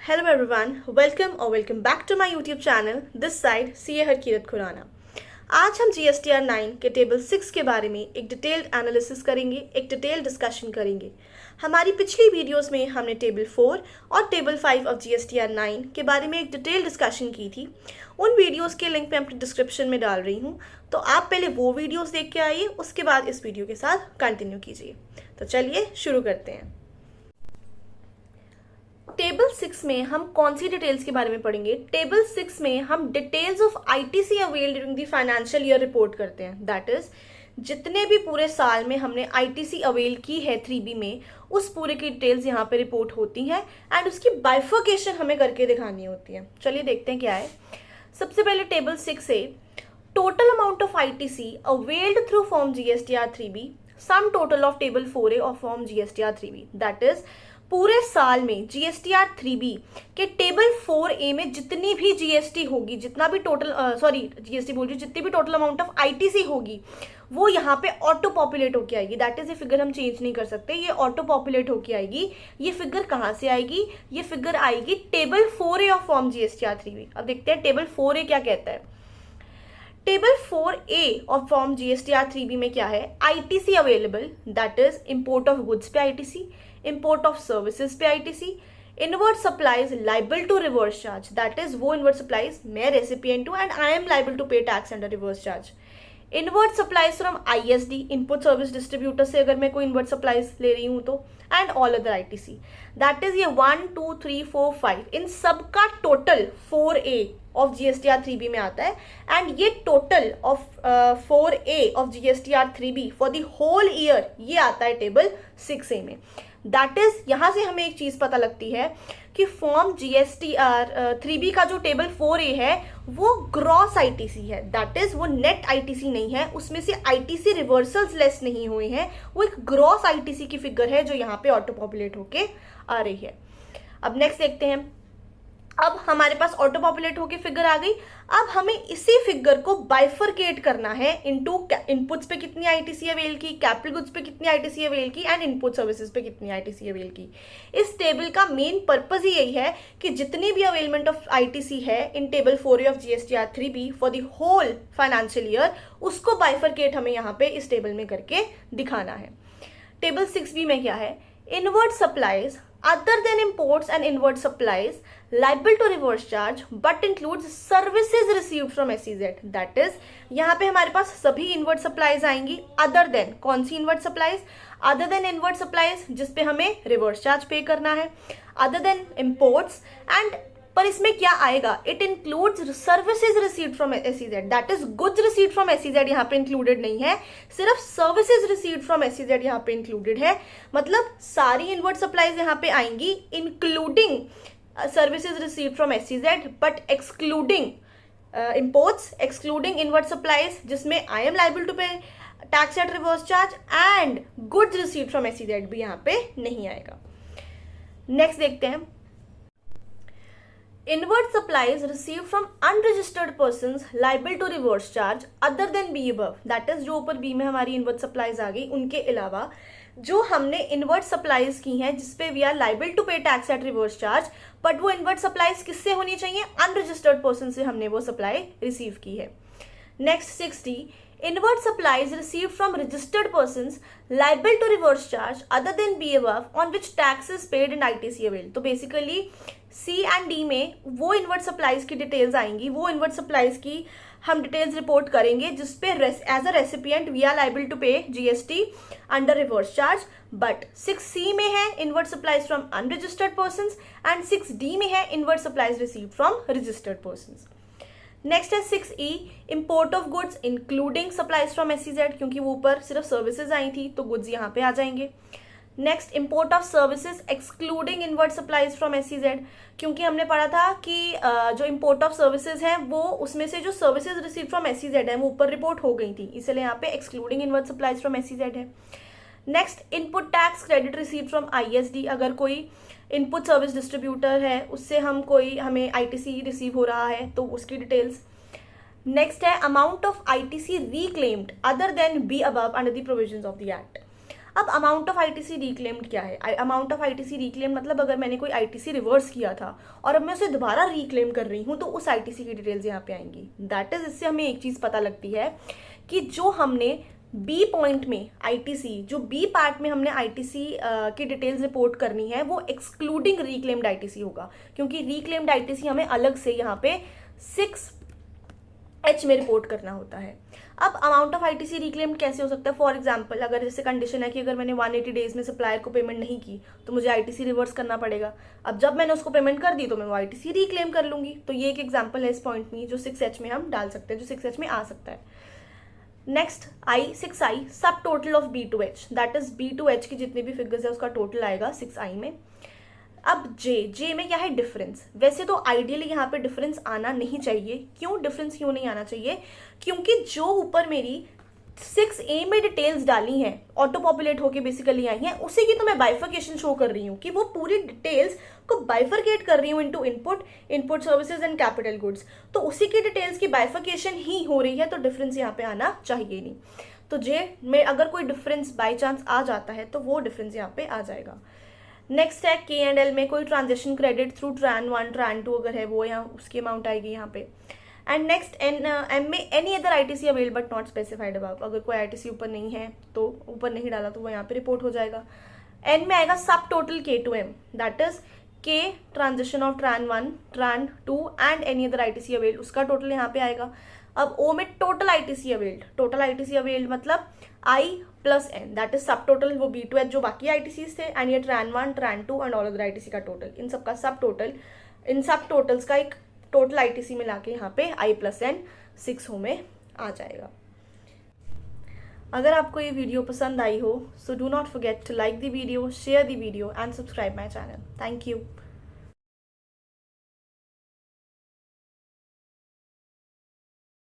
Hello everyone, welcome back to my YouTube channel. This side CA Harkirat Khurana. आज हम GSTR 9 के table 6 के बारे में एक डिटेल्ड एनालिसिस करेंगे, एक डिटेल्ड डिस्कशन करेंगे। हमारी पिछली वीडियोस में हमने टेबल 4 और टेबल 5 ऑफ GSTR 9 के बारे में एक डिटेल्ड डिस्कशन की थी। उन वीडियोस के लिंक मैं अपनी डिस्क्रिप्शन में डाल रही हूँ, तो आप पहले वो वीडियोस देख के आइए, उसके बाद इस वीडियो के साथ कंटिन्यू कीजिए। तो चलिए शुरू करते हैं। टेबल 6 में हम कौन सी डिटेल्स के बारे में पढ़ेंगे? टेबल 6 में हम details of ITC avail during the financial year report करते हैं। दैट इज जितने भी पूरे साल में हमने आईटीसी अवेल की है 3B में, उस पूरे की डिटेल्स यहाँ पे रिपोर्ट होती हैं एंड उसकी बाइफर्केशन हमें करके दिखानी होती है। चलिए देखते हैं क्या है। सबसे पहले टेबल 6 से total amount of ITC availed through form GSTR 3B, sum total of table 4A of form GSTR 3B। That is पूरे साल में GSTR 3B के टेबल 4A में जितनी भी जीएसटी होगी, जितना भी टोटल जीएसटी बोल रही हूँ, जितनी भी टोटल अमाउंट ऑफ आईटीसी होगी, वो यहाँ पे ऑटो पॉपुलेट होके आएगी। दैट इज ये फिगर हम चेंज नहीं कर सकते, ये ऑटो पॉपुलेट होके आएगी। ये फिगर कहाँ से आएगी? ये फिगर आएगी table 4A of form GSTR 3B। अब देखते हैं टेबल 4A क्या कहता है। Table 4A of form GSTR 3B में क्या है? ITC available, that is import of goods पे आईटीसी, इंपोर्ट ऑफ सर्विसेज पे ITC, inward supplies liable to reverse charge, that is वो इनवर्ड सप्लाईज मैं रेसिपिएंट हूं and I am liable to pay tax under reverse charge. Inward supplies from ISD, input service distributor से अगर मैं कोई inward supplies ले रही हूं तो, and all other ITC. That is ये 1 2 3 4 5 इन सब का total 4A of GSTR 3B में आता है। एंड ये total of 4A of GSTR 3B for the whole year ये आता है टेबल 6A में। दैट इज यहां से हमें एक चीज पता लगती है कि फॉर्म GSTR 3B का जो टेबल 4A है वो ग्रॉस आईटीसी है। दैट इज वो नेट आईटीसी नहीं है, उसमें से आईटीसी रिवर्सल्स लेस नहीं हुए हैं, वो एक ग्रॉस आईटीसी की फिगर है जो यहाँ पे ऑटो पॉपुलेट होके आ रही है। अब नेक्स्ट देखते हैं। अब हमारे पास ऑटो पॉपुलेट होके फिगर आ गई। अब हमें इसी फिगर को बाइफरकेट करना है इनटू इनपुट्स पे कितनी आईटीसी अवेल की, कैपिटल गुड्स पे कितनी आईटीसी अवेल की एंड इनपुट सर्विसेज पे कितनी आईटीसी अवेल की। इस टेबल का मेन पर्पज ही यही है कि जितनी भी अवेलमेंट ऑफ आईटीसी है in table 4A of GSTR 3B for the whole financial year, उसको बाइफरकेट हमें यहाँ पे इस टेबल में करके दिखाना है। टेबल 6B में क्या है? Inward supplies other than imports and inward supplies liable to reverse charge but includes services received from SEZ। that is यहाँ पे हमारे पास सभी inward supplies आएंगी other than, कौन सी inward supplies? other than inward supplies जिसपे हमें reverse charge पे करना है, other than imports and पर इसमें क्या आएगा? It includes services received from SEZ। That is goods received from SEZ यहाँ पे इंक्लूडेड नहीं है, सिर्फ सर्विसेज रिसीव्ड फ्रॉम SEZ यहाँ पे इंक्लूडेड है। मतलब सारी इनवर्ड सप्लाईज यहाँ पे आएंगी including services received from SEZ but excluding imports, excluding inward supplies जिसमें आई am liable to pay tax at reverse charge and goods received from SEZ भी यहाँ पे नहीं आएगा। नेक्स्ट देखते हैं। Inward supplies received from unregistered persons liable to reverse charge other than B above। That is जो ऊपर B में हमारी inward supplies आ गई, उनके अलावा जो हमने inward supplies की हैं जिसपे we are liable to pay tax at reverse charge, but वो inward supplies किससे होनी चाहिए? unregistered person से हमने वो supply receive की है। Next 6D, inward supplies received from registered persons liable to reverse charge other than B above on which tax is paid in ITC avail। तो बेसिकली C एंड D में वो inward supplies की details आएंगी, वो inward supplies की हम details report करेंगे जिसपे as a recipient we are liable to pay GST under reverse charge. But 6C में है inward supplies from unregistered persons and 6D में है inward supplies received from registered persons. Next है 6E, import of goods including supplies from SEZ, क्योंकि वो ऊपर सिर्फ services I थी तो गुड्स यहाँ पे आ जाएंगे। Next import of services excluding inward supplies from SEZ, क्योंकि हमने पढ़ा था कि जो इंपोर्ट ऑफ सर्विसेज हैं वो उसमें से जो सर्विसेज रिसीव फ्रॉम SEZ है वो ऊपर रिपोर्ट हो गई थी, इसलिए यहाँ पे excluding inward supplies from SEZ है। Next input tax credit receive from ISD, अगर कोई इनपुट सर्विस डिस्ट्रीब्यूटर है उससे हमें ITC रिसीव हो रहा है तो उसकी डिटेल्स। नेक्स्ट है amount of ITC reclaimed other than be above under the provisions of the act. अब अमाउंट ऑफ आईटीसी रिक्लेम्ड क्या है? अमाउंट ऑफ आईटीसी रिक्लेम मतलब अगर मैंने कोई आईटीसी रिवर्स किया था और अब मैं उसे दोबारा रिक्लेम कर रही हूँ तो उस आईटीसी की डिटेल्स यहाँ पे आएंगी। दैट इज, इससे हमें एक चीज पता लगती है कि जो हमने बी पॉइंट में आईटीसी, जो बी पार्ट में हमने आईटीसी की डिटेल्स रिपोर्ट करनी है वो एक्सक्लूडिंग रिक्लेम्ड आईटीसी होगा, क्योंकि रिक्लेम्ड आईटीसी हमें अलग से यहाँ पे 6H में रिपोर्ट करना होता है। अब अमाउंट ऑफ आईटीसी रिक्लेम्ड कैसे हो सकता है? फॉर एग्जांपल, अगर जैसे कंडीशन है कि अगर मैंने 180 डेज में सप्लायर को पेमेंट नहीं की तो मुझे आईटीसी रिवर्स करना पड़ेगा। अब जब मैंने उसको पेमेंट कर दी तो मैं वो आईटीसी रिक्लेम कर लूंगी। तो ये एक एग्जांपल है इस पॉइंट में जो 6H में हम डाल सकते हैं, जो 6H में आ सकता है। नेक्स्ट I6I सब total of B2H, that is B2H की जितने भी फिगर्स है उसका टोटल आएगा 6I में। अब J में क्या है? डिफरेंस। वैसे तो आइडियली यहाँ पे डिफरेंस आना नहीं चाहिए। क्यों डिफरेंस क्यों नहीं आना चाहिए? क्योंकि जो ऊपर मेरी 6A में डिटेल्स डाली हैं, ऑटो पॉपुलेट होके बेसिकली आई हैं, उसी की तो मैं बाइफर्केशन शो कर रही हूँ कि वो पूरी डिटेल्स को बाइफर्केट कर रही हूँ into input services and capital goods. तो उसी की डिटेल्स की बाइफर्केशन ही हो रही है, तो डिफरेंस यहाँ पे आना चाहिए नहीं। तो J में अगर कोई डिफरेंस बाई चांस आ जाता है तो वो डिफरेंस यहाँ पे आ जाएगा। नेक्स्ट है K&L में कोई ट्रांजेक्शन क्रेडिट थ्रू ट्रान 1 ट्रान 2 अगर है वो यहाँ उसकी अमाउंट आएगी यहाँ पे। एंड नेक्स्ट M में any other ITC avail but not specified above, अगर कोई आईटीसी ऊपर नहीं है तो ऊपर नहीं डाला तो वो यहाँ पे रिपोर्ट हो जाएगा। N में आएगा सब total K2M, that is K transaction of ट्रान 1 ट्रान 2 and any other ITC avail, उसका टोटल यहाँ पे आएगा। अब O में टोटल आईटीसी अवेल्ड मतलब I plus N, that is सब टोटल वो B2H जो बाकी आईटीसीज थे, एंड ये ट्रान 1 ट्रान 2 एंड ऑल अदर आईटीसी का टोटल, इन सबका सब टोटल, इन सब टोटल्स का एक टोटल आईटीसी मिला के यहाँ पे I प्लस N 6 में आ जाएगा। अगर आपको ये वीडियो पसंद आई हो so do not forget to like the video, share the video and subscribe my channel. Thank you.